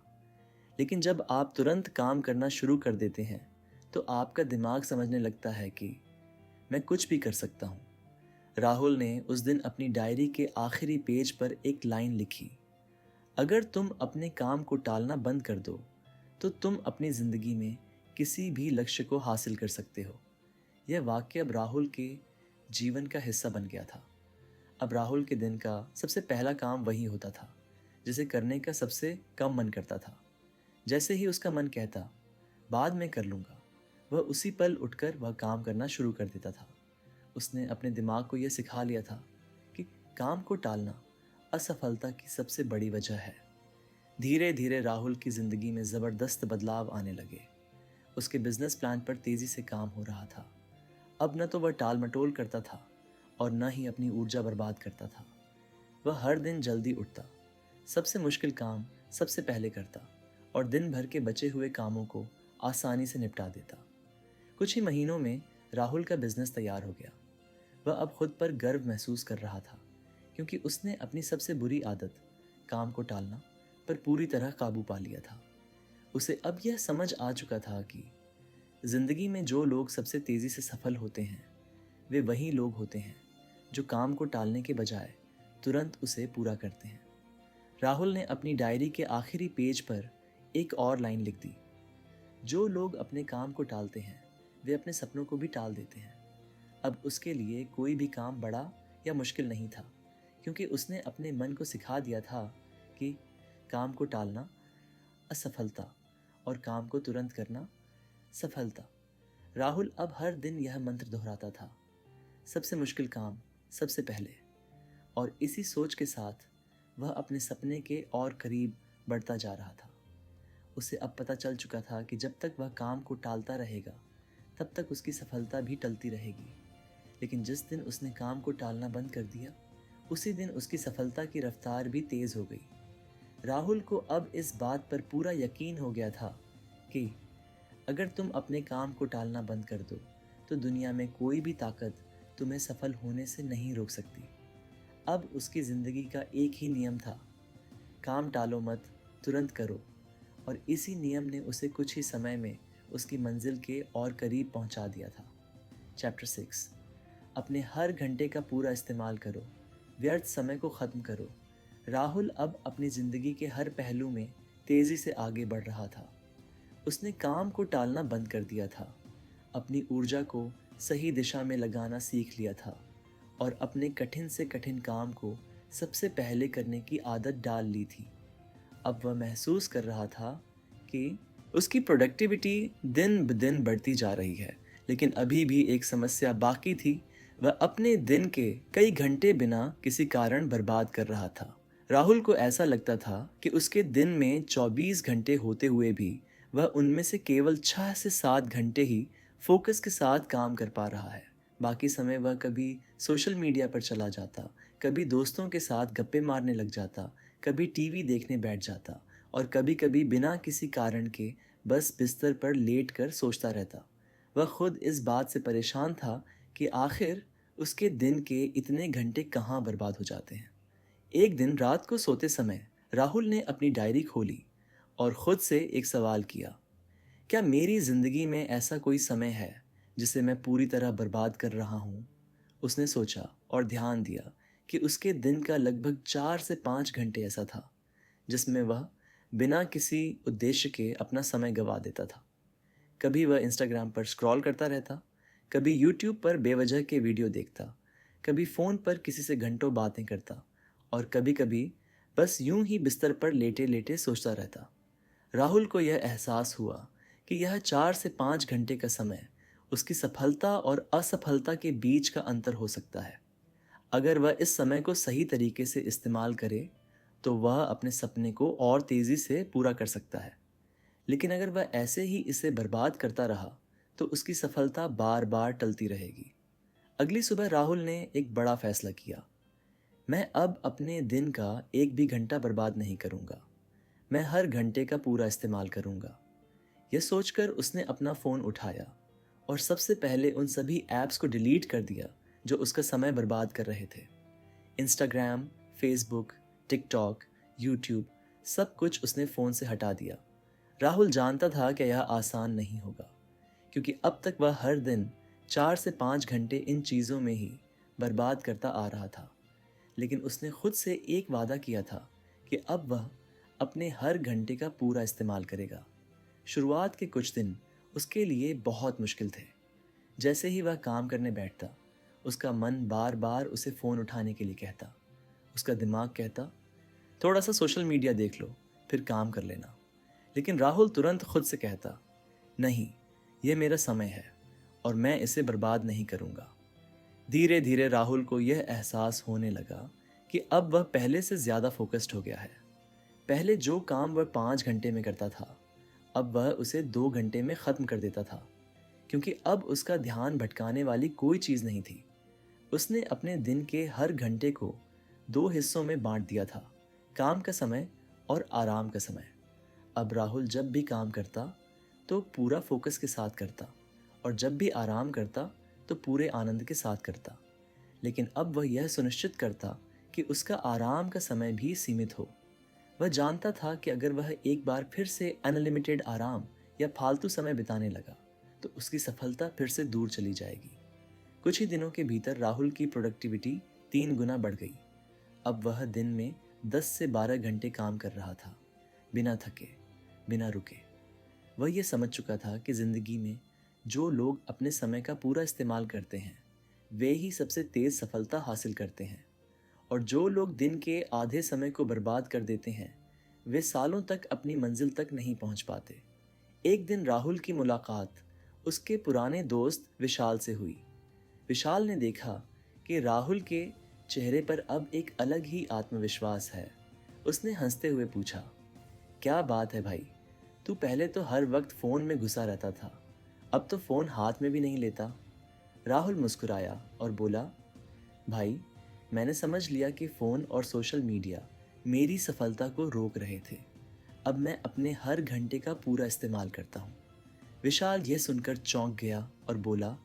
लेकिन जब आप तुरंत काम करना शुरू कर देते हैं, तो आपका दिमाग समझने लगता है कि मैं कुछ भी कर सकता हूँ। राहुल ने उस दिन अपनी डायरी के आखिरी पेज पर एक लाइन लिखी, अगर तुम अपने काम को टालना बंद कर दो, तो तुम अपनी ज़िंदगी में किसी भी लक्ष्य को हासिल कर सकते हो। यह वाक्य अब राहुल के जीवन का हिस्सा बन गया था। अब राहुल के दिन का सबसे पहला काम वही होता था जिसे करने का सबसे कम मन करता था। जैसे ही उसका मन कहता बाद में कर लूँगा, वह उसी पल उठकर वह काम करना शुरू कर देता था। उसने अपने दिमाग को यह सिखा लिया था कि काम को टालना असफलता की सबसे बड़ी वजह है। धीरे धीरे राहुल की ज़िंदगी में ज़बरदस्त बदलाव आने लगे। उसके बिजनेस प्लान पर तेज़ी से काम हो रहा था। अब न तो वह टाल मटोल करता था और न ही अपनी ऊर्जा बर्बाद करता था। वह हर दिन जल्दी उठता, सबसे मुश्किल काम सबसे पहले करता और दिन भर के बचे हुए कामों को आसानी से निपटा देता। कुछ ही महीनों में राहुल का बिजनेस तैयार हो गया। वह अब खुद पर गर्व महसूस कर रहा था क्योंकि उसने अपनी सबसे बुरी आदत, काम को टालना, पर पूरी तरह काबू पा लिया था। उसे अब यह समझ आ चुका था कि जिंदगी में जो लोग सबसे तेजी से सफल होते हैं वे वही लोग होते हैं जो काम को टालने के बजाय तुरंत उसे पूरा करते हैं। राहुल ने अपनी डायरी के आखिरी पेज पर एक और लाइन लिख दी, जो लोग अपने काम को टालते हैं वे अपने सपनों को भी टाल देते हैं। अब उसके लिए कोई भी काम बड़ा या मुश्किल नहीं था क्योंकि उसने अपने मन को सिखा दिया था कि काम को टालना असफलता और काम को तुरंत करना सफलता। राहुल अब हर दिन यह मंत्र दोहराता था, सबसे मुश्किल काम सबसे पहले, और इसी सोच के साथ वह अपने सपने के और करीब बढ़ता जा रहा था। उसे अब पता चल चुका था कि जब तक वह काम को टालता रहेगा तब तक उसकी सफलता भी टलती रहेगी। लेकिन जिस दिन उसने काम को टालना बंद कर दिया उसी दिन उसकी सफलता की रफ्तार भी तेज हो गई। राहुल को अब इस बात पर पूरा यकीन हो गया था कि अगर तुम अपने काम को टालना बंद कर दो तो दुनिया में कोई भी ताकत तुम्हें सफल होने से नहीं रोक सकती। अब उसकी ज़िंदगी का एक ही नियम था, काम टालो मत, तुरंत करो। और इसी नियम ने उसे कुछ ही समय में उसकी मंजिल के और करीब पहुंचा दिया था। चैप्टर 6, अपने हर घंटे का पूरा इस्तेमाल करो, व्यर्थ समय को ख़त्म करो। राहुल अब अपनी ज़िंदगी के हर पहलू में तेज़ी से आगे बढ़ रहा था। उसने काम को टालना बंद कर दिया था, अपनी ऊर्जा को सही दिशा में लगाना सीख लिया था और अपने कठिन से कठिन काम को सबसे पहले करने की आदत डाल ली थी। अब वह महसूस कर रहा था कि उसकी प्रोडक्टिविटी दिन ब दिन बढ़ती जा रही है, लेकिन अभी भी एक समस्या बाकी थी। वह अपने दिन के कई घंटे बिना किसी कारण बर्बाद कर रहा था। राहुल को ऐसा लगता था कि उसके दिन में 24 घंटे होते हुए भी वह उनमें से केवल 6 से 7 घंटे ही फोकस के साथ काम कर पा रहा है। बाकी समय वह कभी सोशल मीडिया पर चला जाता, कभी दोस्तों के साथ गप्पे मारने लग जाता, कभी टीवी देखने बैठ जाता और कभी कभी बिना किसी कारण के बस बिस्तर पर लेट कर सोचता रहता। वह खुद इस बात से परेशान था कि आखिर उसके दिन के इतने घंटे कहाँ बर्बाद हो जाते हैं। एक दिन रात को सोते समय राहुल ने अपनी डायरी खोली और खुद से एक सवाल किया, क्या मेरी ज़िंदगी में ऐसा कोई समय है जिसे मैं पूरी तरह बर्बाद कर रहा हूँ? उसने सोचा और ध्यान दिया कि उसके दिन का लगभग 4 से 5 घंटे ऐसा था जिसमें वह बिना किसी उद्देश्य के अपना समय गंवा देता था। कभी वह इंस्टाग्राम पर स्क्रॉल करता रहता, कभी यूट्यूब पर बेवजह के वीडियो देखता, कभी फ़ोन पर किसी से घंटों बातें करता और कभी कभी बस यूं ही बिस्तर पर लेटे लेटे सोचता रहता। राहुल को यह एहसास हुआ कि यह 4 से 5 घंटे का समय उसकी सफलता और असफलता के बीच का अंतर हो सकता है। अगर वह इस समय को सही तरीके से इस्तेमाल करे तो वह अपने सपने को और तेज़ी से पूरा कर सकता है। लेकिन अगर वह ऐसे ही इसे बर्बाद करता रहा तो उसकी सफलता बार बार टलती रहेगी। अगली सुबह राहुल ने एक बड़ा फैसला किया, मैं अब अपने दिन का एक भी घंटा बर्बाद नहीं करूँगा, मैं हर घंटे का पूरा इस्तेमाल करूँगा। यह सोचकर उसने अपना फ़ोन उठाया और सबसे पहले उन सभी ऐप्स को डिलीट कर दिया जो उसका समय बर्बाद कर रहे थे। इंस्टाग्राम, फेसबुक, टिकटॉक, यूट्यूब, सब कुछ उसने फ़ोन से हटा दिया। राहुल जानता था कि यह आसान नहीं होगा क्योंकि अब तक वह हर दिन 4 से 5 घंटे इन चीज़ों में ही बर्बाद करता आ रहा था। लेकिन उसने खुद से एक वादा किया था कि अब वह अपने हर घंटे का पूरा इस्तेमाल करेगा। शुरुआत के कुछ दिन उसके लिए बहुत मुश्किल थे। जैसे ही वह काम करने बैठता उसका मन बार बार उसे फ़ोन उठाने के लिए कहता। उसका दिमाग कहता, थोड़ा सा सोशल मीडिया देख लो, फिर काम कर लेना। लेकिन राहुल तुरंत खुद से कहता, नहीं, यह मेरा समय है और मैं इसे बर्बाद नहीं करूँगा। धीरे धीरे राहुल को यह एहसास होने लगा कि अब वह पहले से ज़्यादा फोकस्ड हो गया है। पहले जो काम वह 5 घंटे में करता था, अब वह उसे 2 घंटे में ख़त्म कर देता था, क्योंकि अब उसका ध्यान भटकाने वाली कोई चीज़ नहीं थी। उसने अपने दिन के हर घंटे को 2 हिस्सों में बांट दिया था, काम का समय और आराम का समय। अब राहुल जब भी काम करता तो पूरा फोकस के साथ करता, और जब भी आराम करता तो पूरे आनंद के साथ करता। लेकिन अब वह यह सुनिश्चित करता कि उसका आराम का समय भी सीमित हो। वह जानता था कि अगर वह एक बार फिर से अनलिमिटेड आराम या फालतू समय बिताने लगा तो उसकी सफलता फिर से दूर चली जाएगी। कुछ ही दिनों के भीतर राहुल की प्रोडक्टिविटी 3 गुना बढ़ गई। अब वह दिन में 10 से 12 घंटे काम कर रहा था, बिना थके, बिना रुके। वह ये समझ चुका था कि ज़िंदगी में जो लोग अपने समय का पूरा इस्तेमाल करते हैं वे ही सबसे तेज़ सफलता हासिल करते हैं, और जो लोग दिन के आधे समय को बर्बाद कर देते हैं वे सालों तक अपनी मंजिल तक नहीं पहुंच पाते। एक दिन राहुल की मुलाकात उसके पुराने दोस्त विशाल से हुई। विशाल ने देखा कि राहुल के चेहरे पर अब एक अलग ही आत्मविश्वास है। उसने हंसते हुए पूछा, क्या बात है भाई, तू पहले तो हर वक्त फ़ोन में घुसा रहता था, अब तो फ़ोन हाथ में भी नहीं लेता। राहुल मुस्कुराया और बोला, भाई, मैंने समझ लिया कि फ़ोन और सोशल मीडिया मेरी सफलता को रोक रहे थे। अब मैं अपने हर घंटे का पूरा इस्तेमाल करता हूँ। विशाल यह सुनकर चौंक गया और बोला,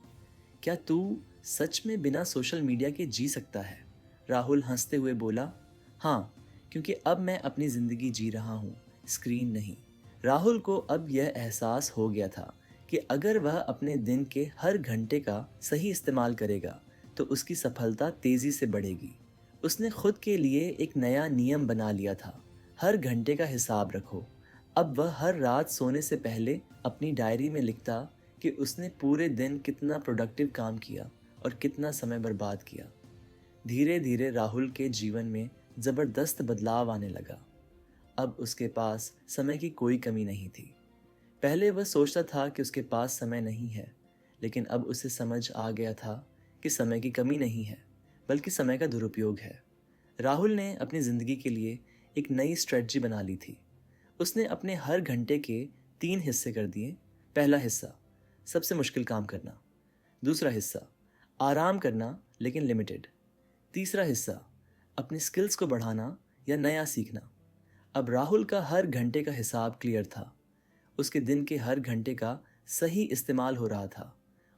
क्या तू सच में बिना सोशल मीडिया के जी सकता है? राहुल हंसते हुए बोला, हाँ, क्योंकि अब मैं अपनी ज़िंदगी जी रहा हूँ, स्क्रीन नहीं। राहुल को अब यह एहसास हो गया था कि अगर वह अपने दिन के हर घंटे का सही इस्तेमाल करेगा तो उसकी सफलता तेज़ी से बढ़ेगी। उसने खुद के लिए एक नया नियम बना लिया था, हर घंटे का हिसाब रखो। अब वह हर रात सोने से पहले अपनी डायरी में लिखता कि उसने पूरे दिन कितना प्रोडक्टिव काम किया और कितना समय बर्बाद किया। धीरे धीरे राहुल के जीवन में ज़बरदस्त बदलाव आने लगा। अब उसके पास समय की कोई कमी नहीं थी। पहले वह सोचता था कि उसके पास समय नहीं है, लेकिन अब उसे समझ आ गया था कि समय की कमी नहीं है, बल्कि समय का दुरुपयोग है। राहुल ने अपनी ज़िंदगी के लिए एक नई स्ट्रेटजी बना ली थी। उसने अपने हर घंटे के 3 हिस्से कर दिए। पहला हिस्सा, सबसे मुश्किल काम करना। दूसरा हिस्सा, आराम करना लेकिन लिमिटेड। तीसरा हिस्सा, अपनी स्किल्स को बढ़ाना या नया सीखना। अब राहुल का हर घंटे का हिसाब क्लियर था। उसके दिन के हर घंटे का सही इस्तेमाल हो रहा था,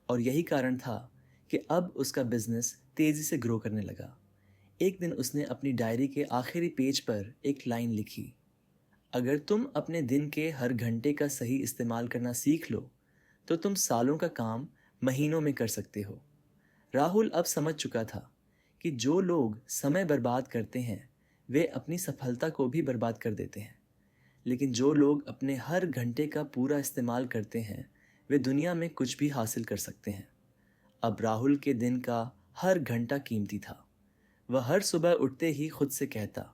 और यही कारण था कि अब उसका बिजनेस तेज़ी से ग्रो करने लगा। एक दिन उसने अपनी डायरी के आखिरी पेज पर एक लाइन लिखी, अगर तुम अपने दिन के हर घंटे का सही इस्तेमाल करना सीख लो तो तुम सालों का काम महीनों में कर सकते हो। राहुल अब समझ चुका था कि जो लोग समय बर्बाद करते हैं वे अपनी सफलता को भी बर्बाद कर देते हैं, लेकिन जो लोग अपने हर घंटे का पूरा इस्तेमाल करते हैं वे दुनिया में कुछ भी हासिल कर सकते हैं। अब राहुल के दिन का हर घंटा कीमती था। वह हर सुबह उठते ही खुद से कहता,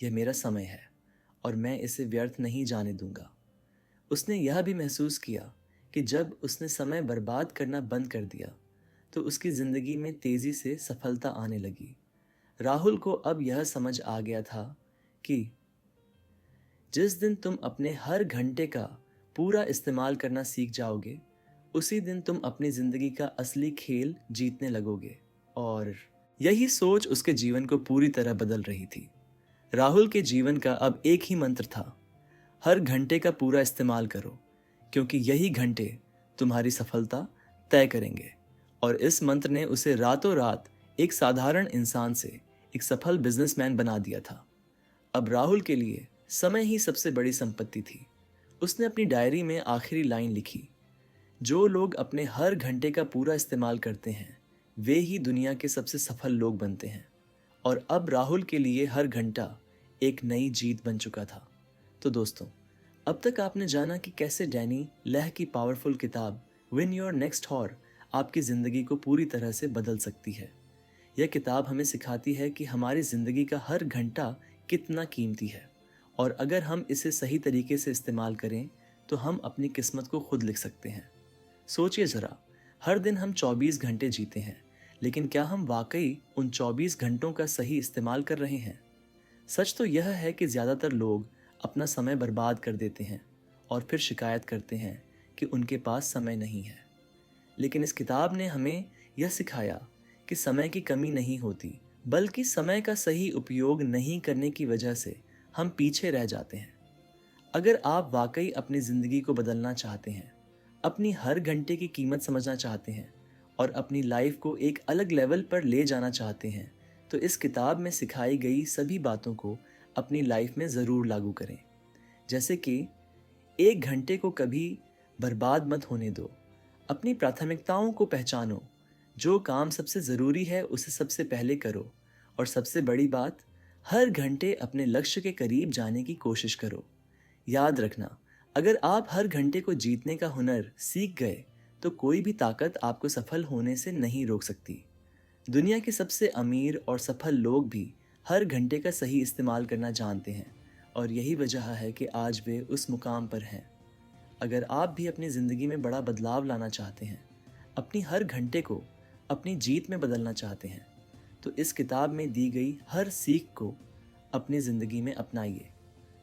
यह मेरा समय है और मैं इसे व्यर्थ नहीं जाने दूंगा। उसने यह भी महसूस किया कि जब उसने समय बर्बाद करना बंद कर दिया तो उसकी ज़िंदगी में तेज़ी से सफलता आने लगी। राहुल को अब यह समझ आ गया था कि जिस दिन तुम अपने हर घंटे का पूरा इस्तेमाल करना सीख जाओगे उसी दिन तुम अपनी ज़िंदगी का असली खेल जीतने लगोगे। और यही सोच उसके जीवन को पूरी तरह बदल रही थी। राहुल के जीवन का अब एक ही मंत्र था, हर घंटे का पूरा इस्तेमाल करो, क्योंकि यही घंटे तुम्हारी सफलता तय करेंगे। और इस मंत्र ने उसे रातों रात एक साधारण इंसान से एक सफल बिजनेसमैन बना दिया था। अब राहुल के लिए समय ही सबसे बड़ी संपत्ति थी। उसने अपनी डायरी में आखिरी लाइन लिखी, जो लोग अपने हर घंटे का पूरा इस्तेमाल करते हैं वे ही दुनिया के सबसे सफल लोग बनते हैं। और अब राहुल के लिए हर घंटा एक नई जीत बन चुका था। तो दोस्तों, अब तक आपने जाना कि कैसे डैनी लेह की पावरफुल किताब विन योर नेक्स्ट हॉर आपकी ज़िंदगी को पूरी तरह से बदल सकती है। यह किताब हमें सिखाती है कि हमारी ज़िंदगी का हर घंटा कितना कीमती है और अगर हम इसे सही तरीके से इस्तेमाल करें तो हम अपनी किस्मत को खुद लिख सकते हैं। सोचिए ज़रा, हर दिन हम 24 घंटे जीते हैं, लेकिन क्या हम वाकई उन 24 घंटों का सही इस्तेमाल कर रहे हैं? सच तो यह है कि ज़्यादातर लोग अपना समय बर्बाद कर देते हैं और फिर शिकायत करते हैं कि उनके पास समय नहीं है। लेकिन इस किताब ने हमें यह सिखाया कि समय की कमी नहीं होती, बल्कि समय का सही उपयोग नहीं करने की वजह से हम पीछे रह जाते हैं। अगर आप वाकई अपनी ज़िंदगी को बदलना चाहते हैं, अपनी हर घंटे की कीमत समझना चाहते हैं और अपनी लाइफ को एक अलग लेवल पर ले जाना चाहते हैं, तो इस किताब में सिखाई गई सभी बातों को अपनी लाइफ में ज़रूर लागू करें। जैसे कि 1 घंटे को कभी बर्बाद मत होने दो, अपनी प्राथमिकताओं को पहचानो, जो काम सबसे ज़रूरी है उसे सबसे पहले करो और सबसे बड़ी बात, हर घंटे अपने लक्ष्य के करीब जाने की कोशिश करो। याद रखना, अगर आप हर घंटे को जीतने का हुनर सीख गए तो कोई भी ताकत आपको सफल होने से नहीं रोक सकती। दुनिया के सबसे अमीर और सफल लोग भी हर घंटे का सही इस्तेमाल करना जानते हैं और यही वजह है कि आज वे उस मुकाम पर हैं। अगर आप भी अपनी ज़िंदगी में बड़ा बदलाव लाना चाहते हैं, अपनी हर घंटे को अपनी जीत में बदलना चाहते हैं, तो इस किताब में दी गई हर सीख को अपनी ज़िंदगी में अपनाइए।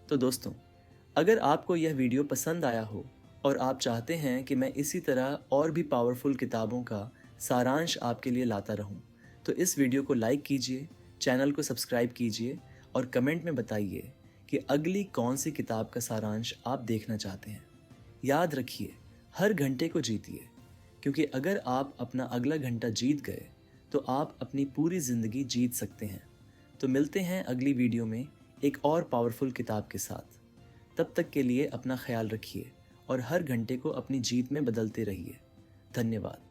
तो दोस्तों, अगर आपको यह वीडियो पसंद आया हो और आप चाहते हैं कि मैं इसी तरह और भी पावरफुल किताबों का सारांश आपके लिए लाता रहूं, तो इस वीडियो को लाइक कीजिए, चैनल को सब्सक्राइब कीजिए और कमेंट में बताइए कि अगली कौन सी किताब का सारांश आप देखना चाहते हैं। याद रखिए, हर घंटे को जीतिए, क्योंकि अगर आप अपना अगला घंटा जीत गए तो आप अपनी पूरी ज़िंदगी जीत सकते हैं। तो मिलते हैं अगली वीडियो में एक और पावरफुल किताब के साथ। तब तक के लिए अपना ख्याल रखिए और हर घंटे को अपनी जीत में बदलते रहिए। धन्यवाद।